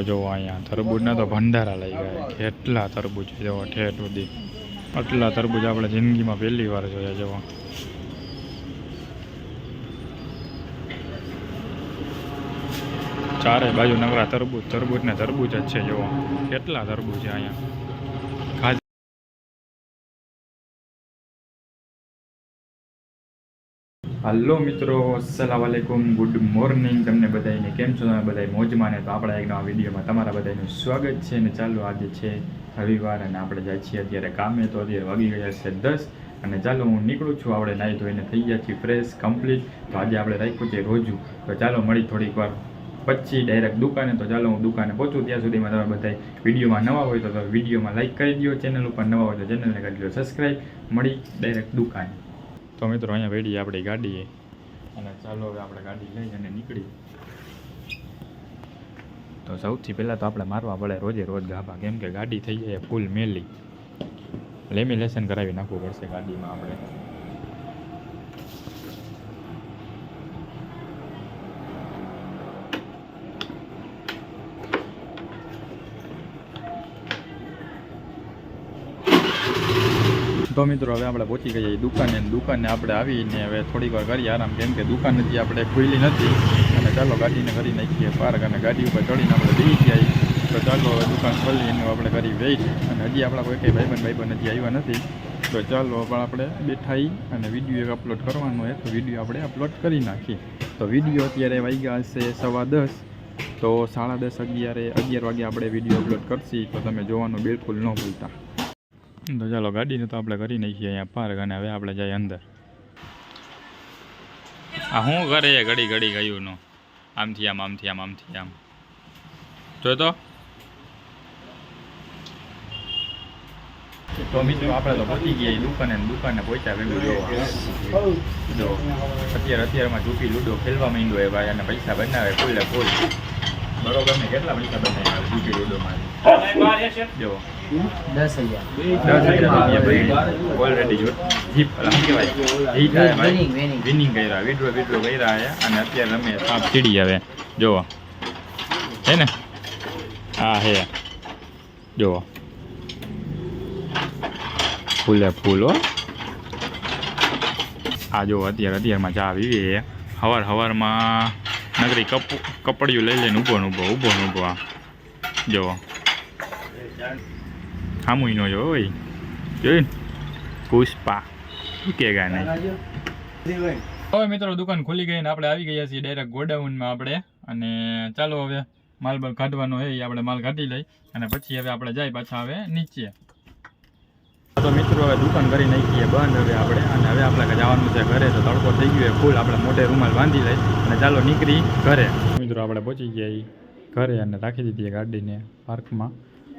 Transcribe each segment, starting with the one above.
જો અહીંયા તરબૂચના તો ભંડારા લઈ ગયા, કેટલા તરબૂચ જો ઠેઠ સુધી, આટલા તરબૂચ આપણે જિંદગીમાં પહેલી વાર જોયા. જવા ચારે બાજુ નકરા તરબૂચ ને તરબૂચ જ છે. જો કેટલા તરબૂચ છે અહીંયા. હલો મિત્રો, અસ્સલામ વાલેકુમ, ગુડ મોર્નિંગ તમને બધાને. કેમ છો તમે બધા? મોજમાં ને? તો આપણા એક નવા વિડીયોમાં તમારા બધાનું સ્વાગત છે. અને ચાલો, આજે છે રવિવાર અને આપણે જાય છીએ અત્યારે કામે. તો અત્યારે વાગી ગયા છે 10 અને ચાલો હું નીકળું છું. આપણે નાહી ધોઈને થઈ ગયા છીએ ફ્રેશ કમ્પ્લીટ. તો આજે આપણે રાખ્યું છે રોજું. તો ચાલો મળી થોડીક વાર પછી ડાયરેક્ટ દુકાને. તો ચાલો હું દુકાને પહોંચું. ત્યાં સુધીમાં તમે બધા વિડીયોમાં નવા હોય તો વિડીયોમાં લાઈક કરી દો, ચેનલ ઉપર નવા હોય તો ચેનલને કરી દો સબસ્ક્રાઈબ. મળી ડાયરેક્ટ દુકાને. તો મિત્રો અહીંયા વેડી આપણી ગાડીએ અને ચાલો હવે આપણે ગાડી લઈ અને નીકળી. તો સૌથી પહેલાં તો આપણે મારવા પડે રોજે રોજ ગાભા, કેમ કે ગાડી થઈ જાય ફૂલ મેલી. લેમિનેશન કરાવી નાખવું પડશે ગાડીમાં આપણે. તો મિત્રો હવે આપણે પહોંચી ગયા દુકાને આપણે આવીને હવે થોડીક વાર કરીએ આરામ, કેમ કે દુકાન હજી આપણે ખુલ્લી નથી. અને ચાલો ગાડીને કરી નાખીએ પાર્ક અને ગાડી ઉપર ચડીને આપણે બેસી ગયા. તો ચાલો હવે દુકાન ખોલી એનું આપણે કરી વેઇટ. અને હજી આપણા કોઈ કંઈ ભાઈબંધ હજી આવ્યા નથી. તો ચાલો પણ આપણે બેઠાઈ અને વિડીયો એક અપલોડ કરવાનો હોય તો વિડીયો આપણે અપલોડ કરી નાખીએ. તો વિડીયો અત્યારે વાગ્યા હશે 10:15. તો 10:30 11 વાગે આપણે વિડીયો અપલોડ કરશી. તો તમે જોવાનું બિલકુલ ન ભૂલતા. તો ચાલો ગાડીને તો આપણે કરી નાખીએ અહીંયા પાર્ક અને હવે આપણે જઈએ અંદર. આ શું કરે ઘડી ગયું નો, આમથી આમ જો તો મિત્રો આપણે તો પહોંચી ગયા દુકાને પહોંચ્યા ભેગું જો અત્યારમાં ઝૂકી લૂડો ખેલવા માંડ્યો હોય ભાઈ, અને પૈસા બનાવે ફૂલે ફૂલ. બરોબર ને? કેટલા પૈસા બનાવ્યા ઝૂકી લૂડોમાં? જો 10,000 ઓલરેડી જીપ કહેવાય વિનિંગ કર્યા, વિડ્રો કર્યા છે. અને અત્યારે અમે સાપ સીડી આવે જોવો હે ને, હા હે જોવો ફૂલે ફૂલ હો. આ જો અત્યારમાં ચા પીવી હવારમાં નગરી કપડિયું લઈ લઈને ઊભો આ જોવો હામુઈ નો જો હોય જોયું પુષ્પા કે ગાને. હવે મિત્રો દુકાન ખુલી ગઈ ને આપણે આવી ગયા છીએ ડાયરેક્ટ ગોડાઉનમાં આપણે. અને ચાલો હવે માલ કાઢવાનો હોય આપણે માલ કાઢી લઈ અને પછી હવે આપણે જાય પાછા હવે નીચે. તો મિત્રો હવે દુકાન કરી નાખીએ બંધ હવે આપણે. અને હવે આપણે જવાનું છે ઘરે. તો તડકો થઈ ગયો ફૂલ, આપણે મોઢે રૂમાલ બાંધી લઈ અને ચાલો નીકળી ઘરે. મિત્રો આપણે પહોંચી ગયા ઘરે અને રાખી દીધી ગાડીને પાર્કમાં.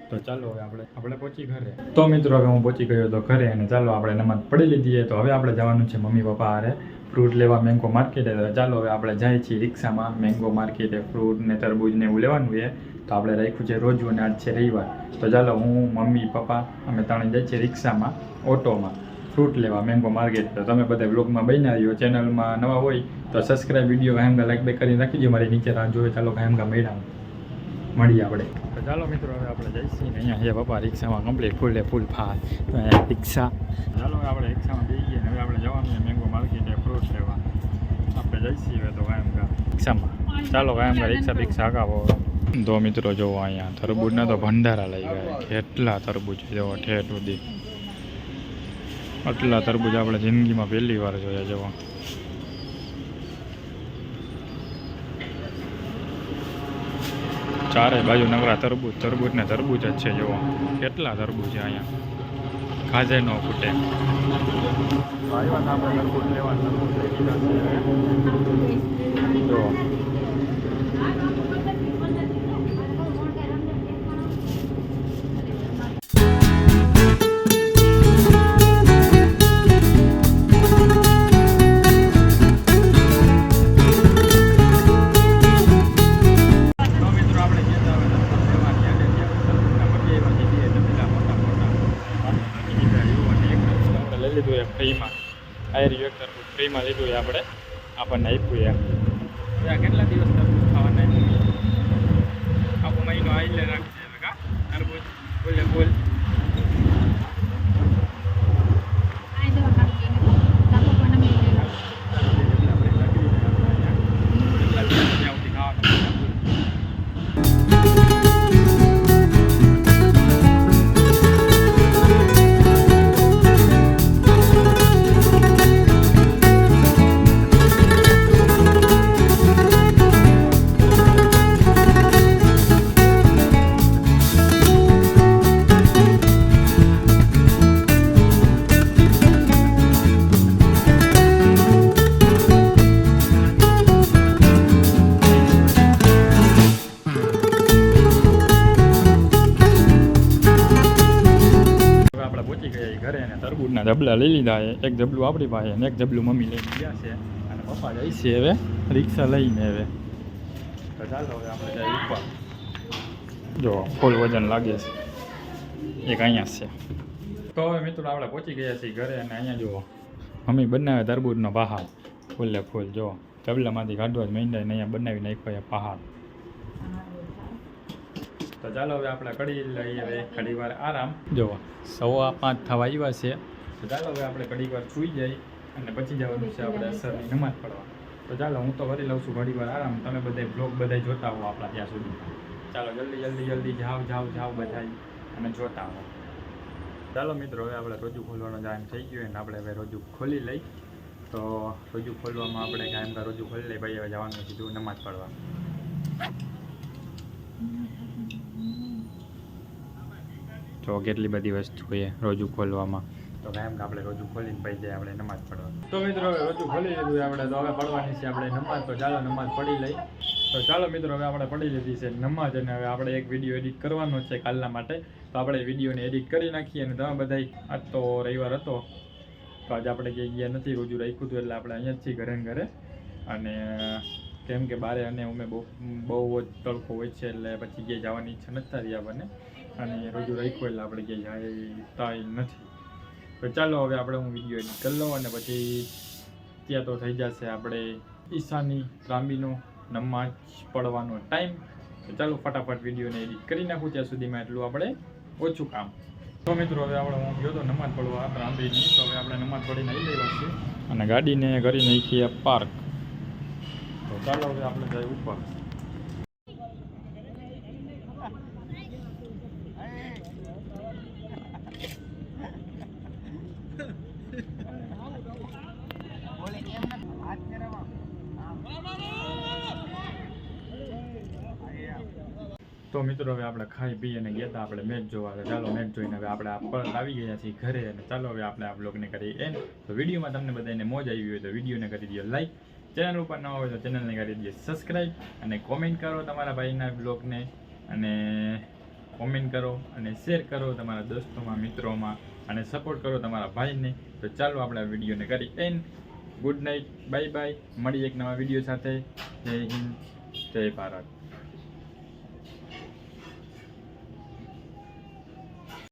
તો ચાલો હવે આપણે પહોંચી ઘરે. તો મિત્રો હવે હું પહોંચી ગયો હતો ઘરે અને ચાલો આપણે નમાઝ પડી લીધી. તો હવે આપણે જવાનું છે મમ્મી પપ્પા હારે ફ્રૂટ લેવા મેંગો માર્કેટે. તો ચાલો હવે આપણે જાય છીએ રિક્ષામાં મેંગો માર્કેટે. ફ્રૂટ ને તરબૂજ ને એવું લેવાનું છે. તો આપણે રાખ્યું છે રોજુ અને આજ છે રવિવાર. તો ચાલો હું મમ્મી પપ્પા અમે ત્રણે જાય છીએ રિક્ષામાં ઓટોમાં ફ્રૂટ લેવા મેંગો માર્કેટ. તો તમે બધા બ્લોગમાં બની આવ્યો, ચેનલમાં નવા હોય તો સબસ્ક્રાઈબ, વિડીયો કાયમગા લાઈક બે કરીને રાખી દો. મારી નીચે રાહ જોવે. ચાલો કાયમગા મળીએ આપણે. તો ચાલો મિત્રો હવે આપણે જઈશું ને અહીંયા પપ્પા રિક્ષામાં કમ્પ્લીટ ફૂલ ફાલ. તો અહીંયા રિક્ષા ચાલો આપણે રિક્ષામાં બેસી ગયા. હવે આપણે જવાનું છે મેંગો માર્કેટે ફ્રૂટ લેવા. આપણે જઈશું હવે તો કાયમગા રિક્ષામાં. ચાલો કાયમગા રિક્ષા હકાવો. તો મિત્રો જોવો અહીંયા તરબૂચના તો ભંડારા લઈ ગયા, કેટલા તરબૂચ જોવો ઠેઠ સુધી, આટલા તરબૂચ આપણે જિંદગીમાં પહેલી વાર જોયા. જવા ચારે બાજુ નકરા તરબૂચ ને તરબૂચ જ છે. જુઓ કેટલા તરબૂચ છે અહીંયા, ખાજે ન ફૂટે. જો ફ્રીમાં આયરી તરબૂચ ફ્રીમાં લીધું આપણે, આપણને આપ્યું એમ. કેટલા દિવસ તરબૂચ ખાવાના આખો મહિનો એટલે રાખશે હવે કા તરબૂચ બોલે બોલ ઘરે અને તરબૂચના જબલા લઈ લીધા છે. એક જબલું આપણી પાસે અને એક જબલું મમ્મી લઈને ગયા છે અને પપ્પા જાય છે હવે રિક્ષા લઈને હવે. તો ચાલો હવે આપણે જાય ઉપર. જો ફૂલ વજન લાગે છે એક અહીંયા છે. તો હવે મિત્રો આપણે પહોંચી ગયા છીએ ઘરે અને અહીંયા જુઓ મમ્મી બનાવે તરબૂચનો પહાડ ફૂલે ફૂલ જો જબલામાંથી કાઢવા જ માંડ્યા ને અહીંયા બનાવી નાખ્યો એ પહાડ. તો ચાલો હવે આપણે કઢી લઈએ હવે ઘડી વાર આરામ. જો 5:15 થવા આવ્યા છે. તો ચાલો હવે આપણે ઘડી વાર સૂઈ જાય અને પછી જવાનું છે આપણે અસરની નમાઝ પડવા. તો ચાલો હું તો કરી લઉં છું ઘડી વાર આરામ. તમે બધા બ્લોગ બધા જોતા હો આપણા ત્યાં સુધી. ચાલો જલ્દી જાઓ બધા અને જોતા હો. ચાલો મિત્રો હવે આપણે રોજુ ખોલવાનો ટાઈમ થઈ ગયો અને આપણે હવે રોજુ ખોલી લઈ. તો રોજુ ખોલવામાં આપણે કાયમ રોજુ ખોલી લઈ ભાઈ હવે જવાનું કીધું નમાઝ પડવા. તો કેટલી બધી વસ્તુ છે રોજુ ખોલવામાં. તો કાયમ આપણે રોજુ ખોલીને પછી જાય આપણે નમાઝ પડવા. તો મિત્રો હવે રોજુ ખોલી લીધું આપણે તો હવે પડવાની છે આપણે નમાઝ. તો ચાલો નમાઝ પડી લઈ. તો ચાલો મિત્રો હવે આપણે પડી લીધી છે નમાઝ અને હવે આપણે એક વિડીયો એડિટ કરવાનો છે કાલના માટે. તો આપણે વિડીયોને એડિટ કરી નાખીએ અને તમે બધા આજ તો રવિવાર હતો તો આજે આપણે ક્યાંય ગયા નથી રોજુ રાખ્યું હતું એટલે આપણે અહીંયા જ છીએ ઘરે ઘરે. અને કેમ કે બારે અને અમે બહુ જ તડકો હોય છે એટલે પછી ક્યાંય જવાની ઈચ્છા નથી થતી આપણને. અને રોજુ રાખ્યું એટલે આપણે ક્યાંય જાય નથી. તો ચાલો હવે આપણે હું વિડીયો એડિટ કરી લઉં અને પછી ત્યાં તો થઈ જશે આપણે ઈશાની ત્રાંબીનો નમાઝ પડવાનો ટાઈમ. તો ચાલો ફટાફટ વિડીયોને એડિટ કરી નાખું ત્યાં સુધીમાં એટલું આપણે ઓછું કામ. તો મિત્રો હવે આપણે હું ગયો તો નમાઝ પડવા ત્રાંબીની. તો હવે આપણે નમાઝ પડીને આવી લેવા છે અને ગાડીને કરી નાખીએ પાર્ક. તો ચાલો હવે આપણે જઈએ ઉપર. તો મિત્રો હવે આપણે ખાઈ પી અને ગયા હતા આપણે મેચ જોવા. ચાલો મેચ જોઈને હવે આપણે પરત આવી ગયા છીએ ઘરે અને ચાલો હવે આપણે આ બ્લોગને કરીએ એન્ડ. તો વિડીયોમાં તમને બધાને મોજ આવી હોય તો વિડીયોને કરી દો લાઈક. ચેનલ ઉપર ન હોય તો ચેનલને કરી દઈએ સબસ્ક્રાઈબ અને કોમેન્ટ કરો તમારા ભાઈના બ્લોગને અને કોમેન્ટ કરો અને શેર કરો તમારા દોસ્તોમાં મિત્રોમાં અને સપોર્ટ કરો તમારા ભાઈને. તો ચાલો આપણે આ વિડીયોને કરી and. Good night, bye bye. મળીએ એક નવા વિડીયો સાથે. જય હિન્દ, જય ભારત.